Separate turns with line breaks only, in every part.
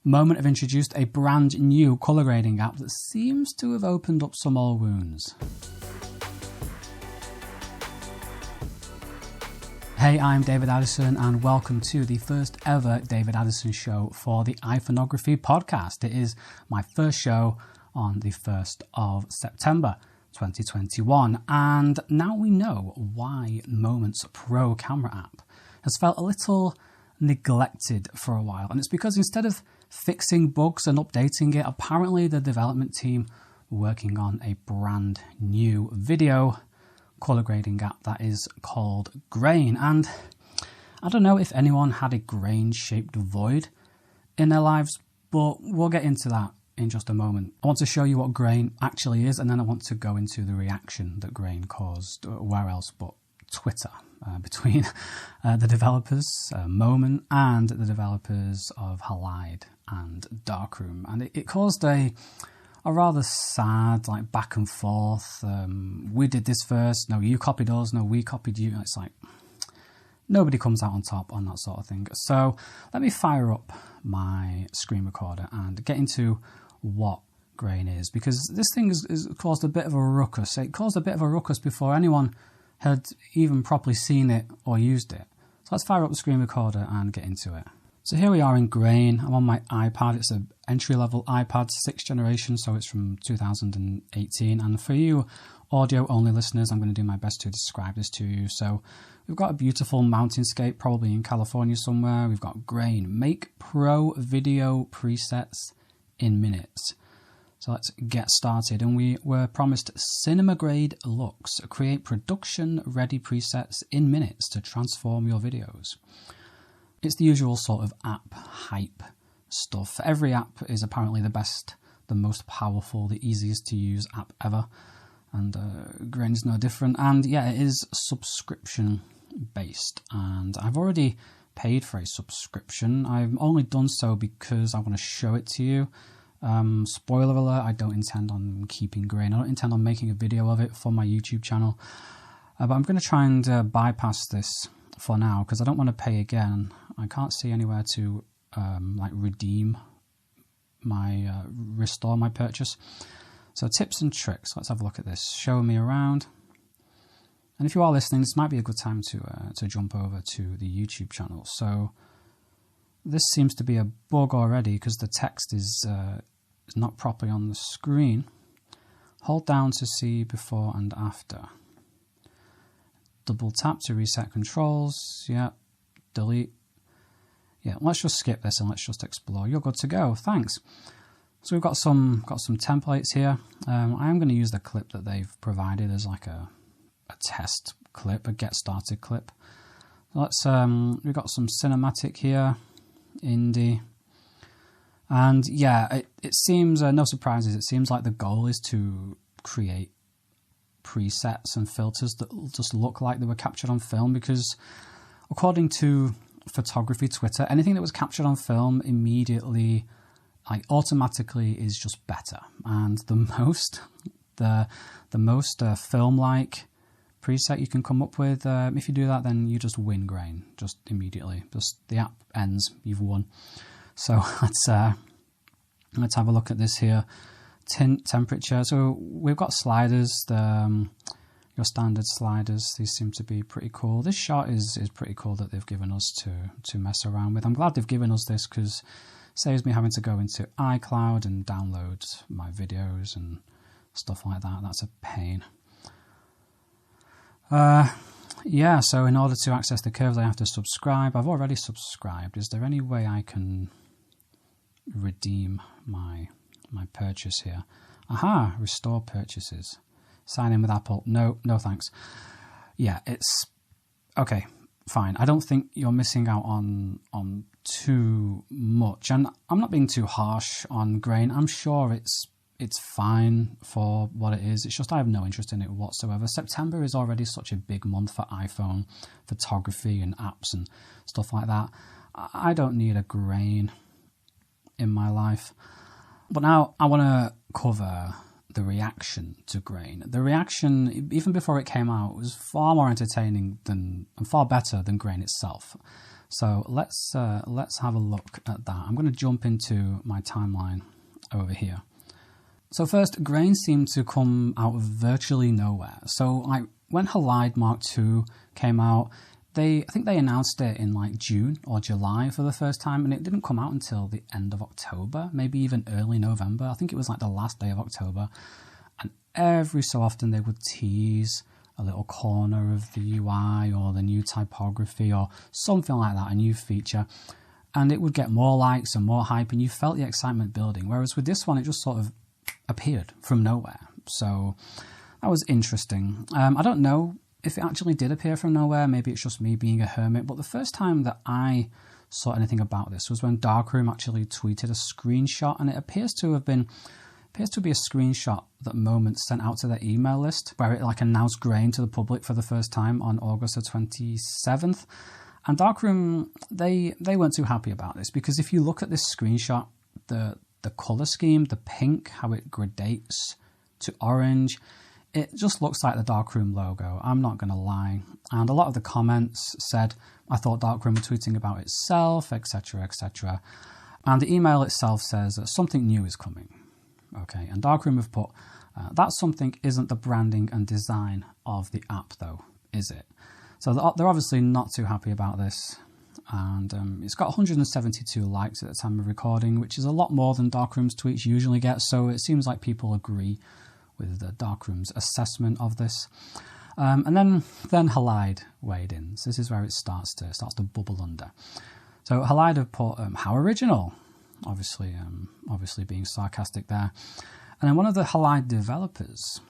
Moment have introduced a brand new colour grading app that seems to have opened up some old wounds. Hey, I'm David Addison and welcome to the first ever David Addison Show for the iPhoneography podcast. It is my first show on the 1st of September 2021, and now we know why Moment's Pro camera app has felt a little neglected for a while, and it's because instead of fixing bugs and updating it, apparently the development team were working on a brand new video colour grading app that is called Grain. And I don't know if anyone had a grain-shaped void in their lives, but we'll get into that in just a moment. I want to show you what Grain actually is, and then I want to go into the reaction that Grain caused, where else but Twitter, between the developers, Moment, and the developers of Halide and Darkroom. And it caused a rather sad, like, back and forth. We did this first. No, you copied us. No, we copied you. It's like nobody comes out on top on that sort of thing. So let me fire up my screen recorder and get into what Grain is, because this thing has caused a bit of a ruckus. It caused a bit of a ruckus before anyone had even properly seen it or used it. So let's fire up the screen recorder and get into it. So here we are in Grain. I'm on my iPad. It's an entry-level iPad, 6th generation, so it's from 2018. And for you audio-only listeners, I'm going to do my best to describe this to you. So we've got a beautiful mountainscape, probably in California somewhere. We've got Grain. Make pro video presets in minutes. So let's get started. And we were promised cinema-grade looks. Create production-ready presets in minutes to transform your videos. It's the usual sort of app hype stuff. Every app is apparently the best, the most powerful, the easiest to use app ever. And Grain is no different. And yeah, it is subscription based. And I've already paid for a subscription. I've only done so because I want to show it to you. Spoiler alert, I don't intend on keeping Grain. I don't intend on making a video of it for my YouTube channel. But I'm going to try and bypass this for now because I don't want to pay again. I can't see anywhere to like redeem my restore my purchase. So tips and tricks. Let's have a look at this. Show me around. And if you are listening, this might be a good time to jump over to the YouTube channel. So this seems to be a bug already because the text is not properly on the screen. Hold down to see before and after. Double tap to reset controls. Yeah. Delete. Yeah, let's just skip this and let's just explore. You're good to go. Thanks. So we've got some templates here. I am going to use the clip that they've provided as like a test clip, a get started clip. Let's we've got some cinematic here, indie, and yeah, it seems no surprises. It seems like the goal is to create presets and filters that just look like they were captured on film, because according to photography Twitter, anything that was captured on film immediately, like, automatically is just better. And the most film-like preset you can come up with, if you do that, then you just win Grain just immediately. Just the app ends, you've won. So let's have a look at this here. Tint, temperature. So we've got sliders, your standard sliders. These seem to be pretty cool. This shot is pretty cool that they've given us to mess around with. I'm glad they've given us this because it saves me having to go into iCloud and download my videos and stuff like that. That's a pain. Yeah, so in order to access the curves, I have to subscribe. I've already subscribed. Is there any way I can redeem my purchase here? Aha, restore purchases. Sign in with Apple. No thanks. Yeah, it's okay, fine. I don't think you're missing out on too much, and I'm not being too harsh on Grain. I'm sure it's fine for what it is. It's just I have no interest in it whatsoever. September is already such a big month for iPhone photography and apps and stuff like that. I don't need a Grain in my life. But now I want to cover the reaction to Grain. The reaction, even before it came out, was far more entertaining and far better than Grain itself. So let's have a look at that. I'm going to jump into my timeline over here. So first, grain seemed to come out of virtually nowhere. So like when Halide Mark II came out, I think they announced it in like June or July for the first time, and it didn't come out until the end of October, maybe even early November. I think it was like the last day of October. And every so often they would tease a little corner of the UI or the new typography or something like that, a new feature. And it would get more likes and more hype, and you felt the excitement building. Whereas with this one, it just sort of appeared from nowhere. So that was interesting. I don't know if it actually did appear from nowhere. Maybe it's just me being a hermit. But the first time that I saw anything about this was when Darkroom actually tweeted a screenshot, and it appears to be a screenshot that Moment sent out to their email list, where it like announced grain to the public for the first time on August the 27th. And Darkroom, they weren't too happy about this, because if you look at this screenshot, the color scheme, the pink, how it gradates to orange, it just looks like the Darkroom logo. I'm not going to lie. And a lot of the comments said, I thought Darkroom were tweeting about itself, etc., etc. And the email itself says that something new is coming. Okay, and Darkroom have put, that something isn't the branding and design of the app though, is it? So they're obviously not too happy about this. And it's got 172 likes at the time of recording, which is a lot more than Darkroom's tweets usually get. So it seems like people agree with the Darkroom's assessment of this. And then Halide weighed in. So this is where it starts to bubble under. So Halide have put, how original, obviously being sarcastic there. And then one of the Halide developers,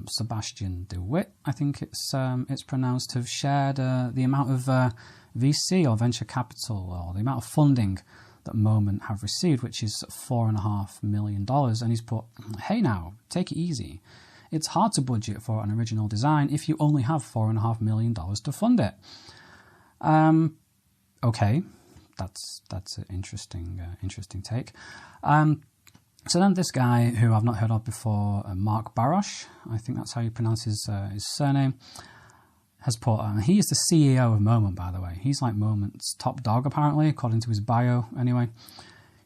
Sebastian DeWitt, I think it's pronounced, have shared the amount of VC or venture capital, or the amount of funding that Moment have received, which is $4.5 million. And he's put, hey now, take it easy. It's hard to budget for an original design if you only have $4.5 million to fund it. Okay, that's an interesting take. So then this guy, who I've not heard of before, Mark Barosh, I think that's how you pronounce his surname, has put, he is the CEO of Moment, by the way. He's like Moment's top dog, apparently, according to his bio, anyway.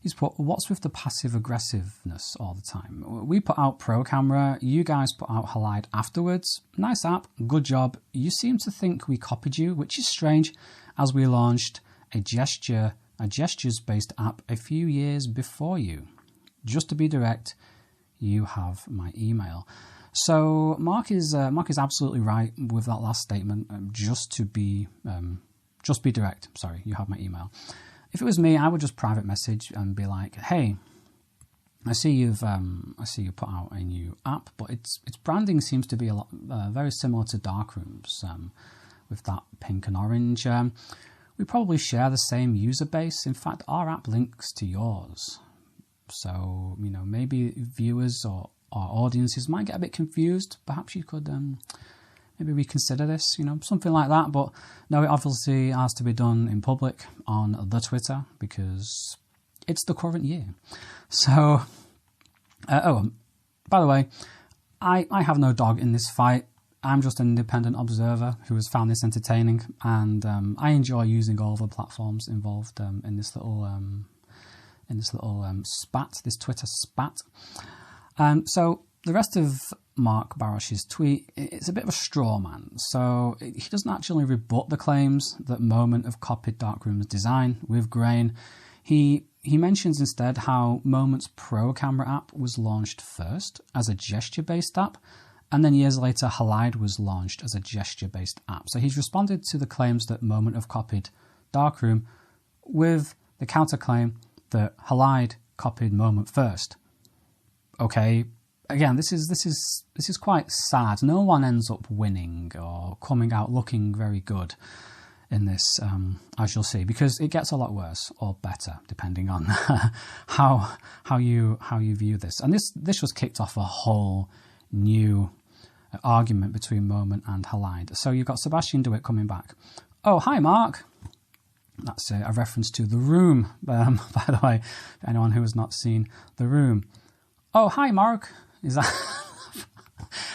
He's put, what's with the passive aggressiveness all the time? We put out Pro Camera, you guys put out Halide afterwards. Nice app, good job. You seem to think we copied you, which is strange, as we launched a gestures-based app a few years before you. Just to be direct, you have my email. So Mark is absolutely right with that last statement. Just be direct. Sorry, you have my email. If it was me, I would just private message and be like, hey, I see you put out a new app, but its branding seems to be a lot very similar to Darkroom's with that pink and orange. We probably share the same user base. In fact, our app links to yours. So, maybe viewers or audiences might get a bit confused. Perhaps you could maybe reconsider this, something like that. But no, it obviously has to be done in public on the Twitter, because it's the current year. So, by the way, I have no dog in this fight. I'm just an independent observer who has found this entertaining, and I enjoy using all the platforms involved in this little spat, this Twitter spat. So the rest of Mark Barosh's tweet, it's a bit of a straw man. So he doesn't actually rebut the claims that Moment have copied Darkroom's design with grain. He mentions instead how Moment's Pro Camera app was launched first as a gesture-based app, and then years later Halide was launched as a gesture-based app. So he's responded to the claims that Moment have copied Darkroom with the counterclaim that Halide copied Moment first. Okay, again, this is quite sad. No one ends up winning or coming out looking very good in this, as you'll see, because it gets a lot worse or better depending on how you view this. And this was kicked off a whole new argument between Moment and Halide. So you've got Sebastian DeWitt coming back. Oh, hi, Mark. That's a reference to The Room, by the way, for anyone who has not seen The Room. Oh, hi, Mark. Is that...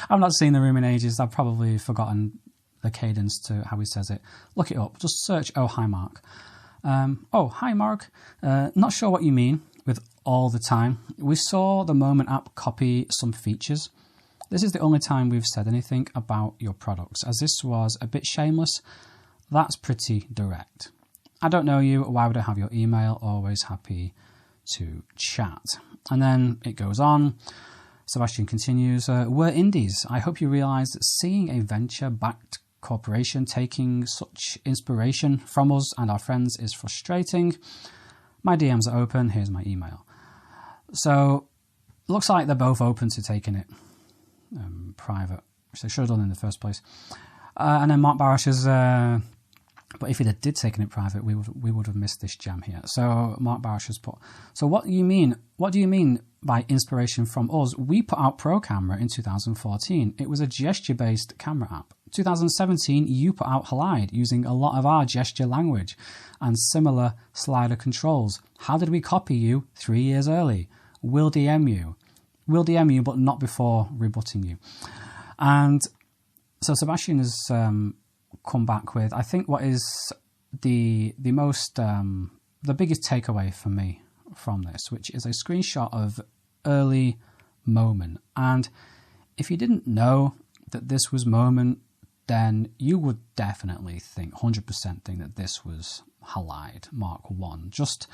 I've not seen The Room in ages. I've probably forgotten the cadence to how he says it. Look it up. Just search, oh, hi, Mark. Oh, hi Mark. Not sure what you mean with all the time. We saw the Moment app copy some features. This is the only time we've said anything about your products, as this was a bit shameless. That's pretty direct. I don't know you. Why would I have your email? Always happy to chat. And then it goes on. Sebastian continues, we're indies. I hope you realise that seeing a venture-backed corporation taking such inspiration from us and our friends is frustrating. My DMs are open. Here's my email. So, looks like they're both open to taking it private, which they should have done in the first place. And then Mark Barash is, but if he did taken it private, we would have missed this jam here. So Mark Barash has put, so what do you mean by inspiration from us? We put out Pro Camera in 2014. It was a gesture-based camera app. 2017, you put out Halide using a lot of our gesture language and similar slider controls. How did we copy you 3 years early? We'll DM you. We'll DM you, but not before rebutting you. And so Sebastian has come back with, I think, what is the most the biggest takeaway for me from this, which is a screenshot of early Moment. And if you didn't know that this was Moment, then you would definitely think, 100% think that this was Halide Mark 1. Just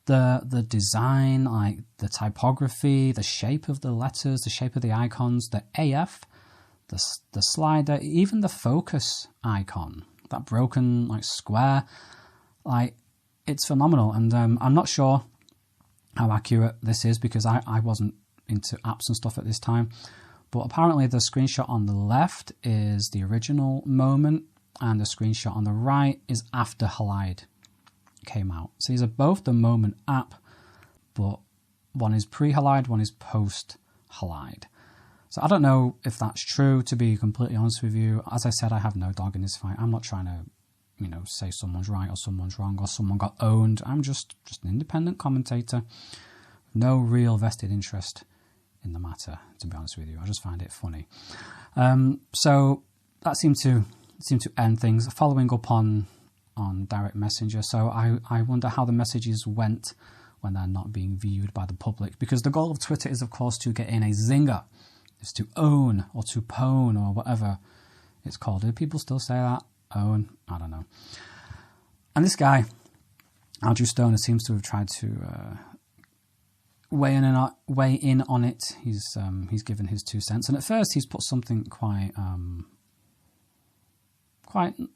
the design, like the typography, the shape of the letters, the shape of the icons, the AF, the slider, even the focus icon, that broken like square, like it's phenomenal. And I'm not sure how accurate this is because I wasn't into apps and stuff at this time. But apparently the screenshot on the left is the original Moment and the screenshot on the right is after Halide came out. So these are both the Moment app, but one is pre-Halide, one is post-Halide. So I don't know if that's true, to be completely honest with you. As I said, I have no dog in this fight. I'm not trying to, say someone's right or someone's wrong or someone got owned. I'm just an independent commentator. No real vested interest in the matter, to be honest with you. I just find it funny. So that seemed to end things. Following up on direct messenger. So I wonder how the messages went when they're not being viewed by the public, because the goal of Twitter is, of course, to get in a zinger. Is to own or to pwn or whatever it's called. Do people still say that? Own? I don't know. And this guy, Andrew Stoner, seems to have tried to weigh in on it. He's given his 2 cents, and at first he's put something quite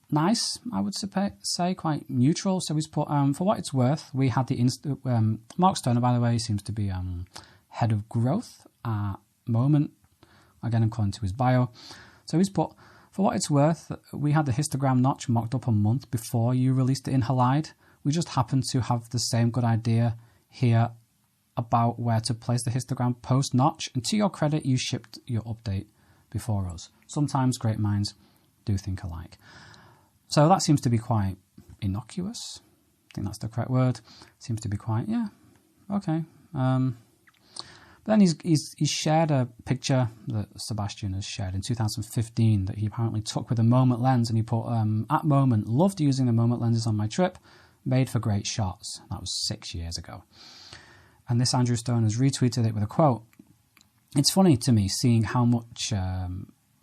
nice, I would say, quite neutral. So he's put, for what it's worth, we had the Mark Stoner, by the way, seems to be head of growth at Moment. Again, according to his bio. So he's put, for what it's worth, we had the histogram notch mocked up a month before you released it in Halide. We just happened to have the same good idea here about where to place the histogram post notch. And to your credit, you shipped your update before us. Sometimes great minds do think alike. So that seems to be quite innocuous. I think that's the correct word. Seems to be quite, yeah, okay. But then he's shared a picture that Sebastian has shared in 2015 that he apparently took with a Moment lens, and he put, at Moment, loved using the Moment lenses on my trip, made for great shots. That was 6 years ago. And this Andrew Stone has retweeted it with a quote. It's funny to me seeing how much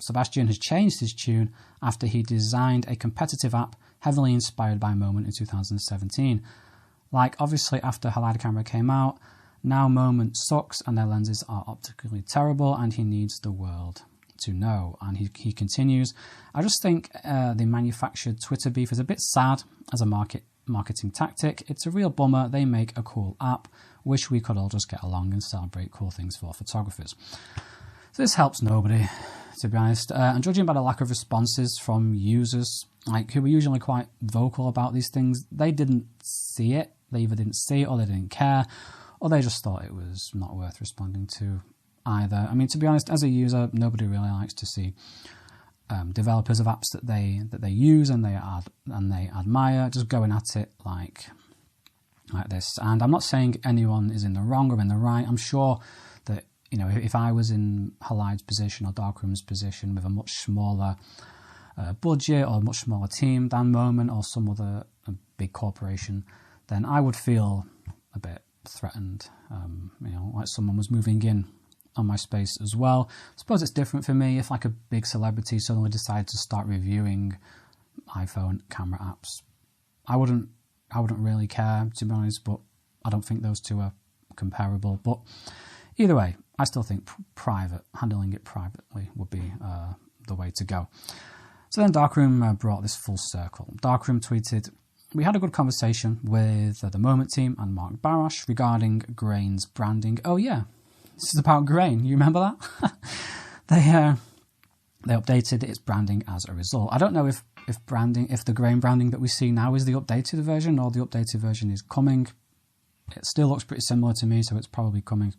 Sebastian has changed his tune after he designed a competitive app heavily inspired by Moment in 2017. Like, obviously, after Halide camera came out, now Moment sucks and their lenses are optically terrible and he needs the world to know. And he continues, I just think the manufactured Twitter beef is a bit sad as a marketing tactic. It's a real bummer. They make a cool app. Wish we could all just get along and celebrate cool things for photographers. So this helps nobody, to be honest. And judging by the lack of responses from users, like who were usually quite vocal about these things, they didn't see it. They either didn't see it or they didn't care, or they just thought it was not worth responding to either. I mean, to be honest, as a user, nobody really likes to see developers of apps that they use and they admire just going at it like this. And I'm not saying anyone is in the wrong or in the right. I'm sure that, if I was in Halide's position or Darkroom's position with a much smaller budget or a much smaller team than Moment or some other big corporation, then I would feel a bit threatened, like someone was moving in on my space as well. I suppose it's different for me if like a big celebrity suddenly decides to start reviewing iPhone camera apps. I wouldn't really care, to be honest, but I don't think those two are comparable. But either way, I still think handling it privately would be the way to go. So then Darkroom brought this full circle. Darkroom tweeted, "We had a good conversation with the Moment team and Mark Barash regarding Grain's branding." Oh yeah, this is about Grain. You remember that? They updated its branding as a result. I don't know if the Grain branding that we see now is the updated version, or the updated version is coming. It still looks pretty similar to me, so it's probably coming.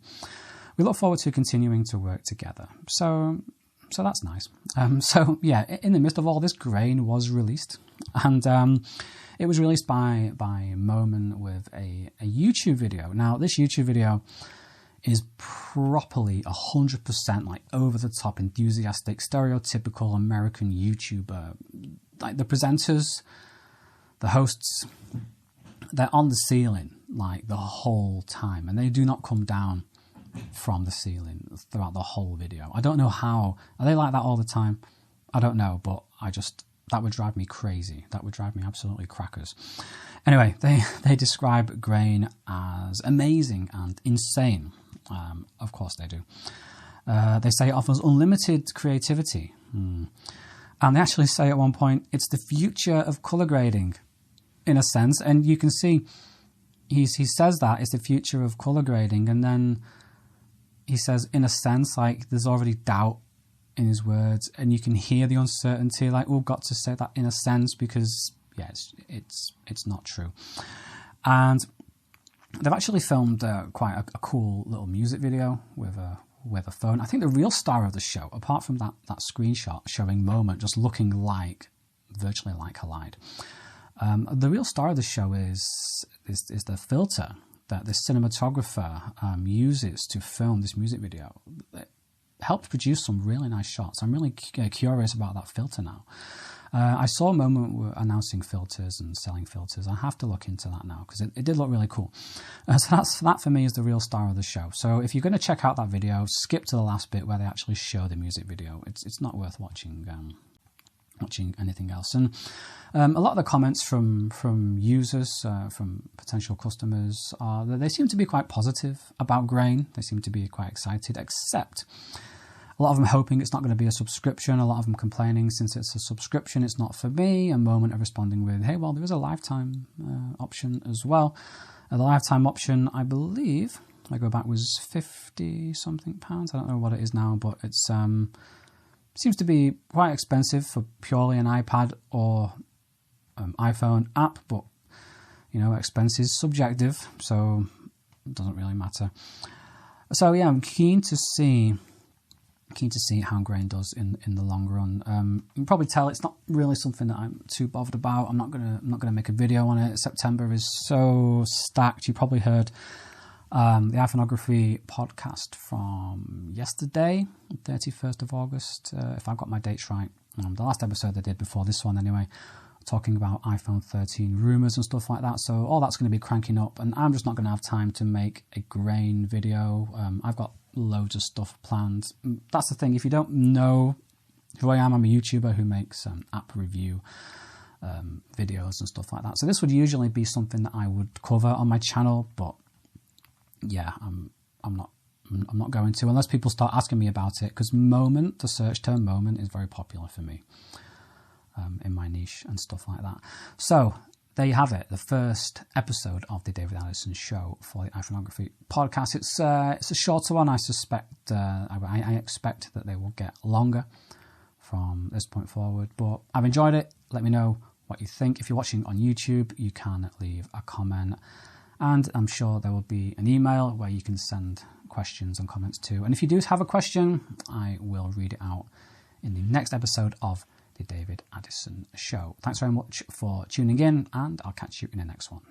We look forward to continuing to work together. So that's nice. So yeah, in the midst of all this, Grain was released, and it was released by Moment with a YouTube video. Now this YouTube video is properly 100% like over the top, enthusiastic, stereotypical American YouTuber. Like the presenters, the hosts, they're on the ceiling like the whole time, and they do not come down from the ceiling throughout the whole video. I don't know how. Are they like that all the time? I don't know, but that would drive me crazy. That would drive me absolutely crackers. Anyway, they describe Grain as amazing and insane. Of course they do. They say it offers unlimited creativity. And they actually say at one point, it's the future of color grading, in a sense. And you can see he says that it's the future of color grading, and then he says, in a sense, like there's already doubt in his words, and you can hear the uncertainty. Like, we've got to say that in a sense because, yes, it's not true. And they've actually filmed quite a cool little music video with a phone. I think the real star of the show, apart from that screenshot showing Moment just looking virtually like Halide, the real star of the show is the filter that the cinematographer uses to film this music video. It helped produce some really nice shots. I'm really curious about that filter now. I saw Moment were announcing filters and selling filters. I have to look into that now because it did look really cool. So that for me is the real star of the show. So if you're going to check out that video, skip to the last bit where they actually show the music video. It's not worth watching anything else. And a lot of the comments from users, from potential customers, are that they seem to be quite positive about Grain. They seem to be quite excited, except a lot of them hoping it's not going to be a subscription. A lot of them complaining, since it's a subscription, it's not for me. A Moment of responding with, hey, well, there is a lifetime option as well. The lifetime option, I believe, I go back, was £50-something. I don't know what it is now, but it's seems to be quite expensive for purely an iPad or iPhone app, but expense is subjective, so it doesn't really matter. So yeah, I'm keen to see how Grain does in the long run. You can probably tell it's not really something that I'm too bothered about. I'm not gonna make a video on it. September is so stacked. You probably heard the iPhoneography podcast from yesterday, 31st of August, if I've got my dates right. The last episode I did before this one anyway, talking about iPhone 13 rumours and stuff like that. So all that's going to be cranking up, and I'm just not going to have time to make a Grain video. I've got loads of stuff planned. That's the thing. If you don't know who I am, I'm a YouTuber who makes app review videos and stuff like that. So this would usually be something that I would cover on my channel, but yeah, I'm not going to, unless people start asking me about it, because Moment, the search term Moment, is very popular for me in my niche and stuff like that. So there you have it, the first episode of the David Addison Show for the iPhoneography podcast. It's a shorter one. I suspect I expect that they will get longer from this point forward, but I've enjoyed it. Let me know what you think. If you're watching on YouTube, you can leave a comment, and I'm sure there will be an email where you can send questions and comments to. And if you do have a question, I will read it out in the next episode of the David Addison Show. Thanks very much for tuning in, and I'll catch you in the next one.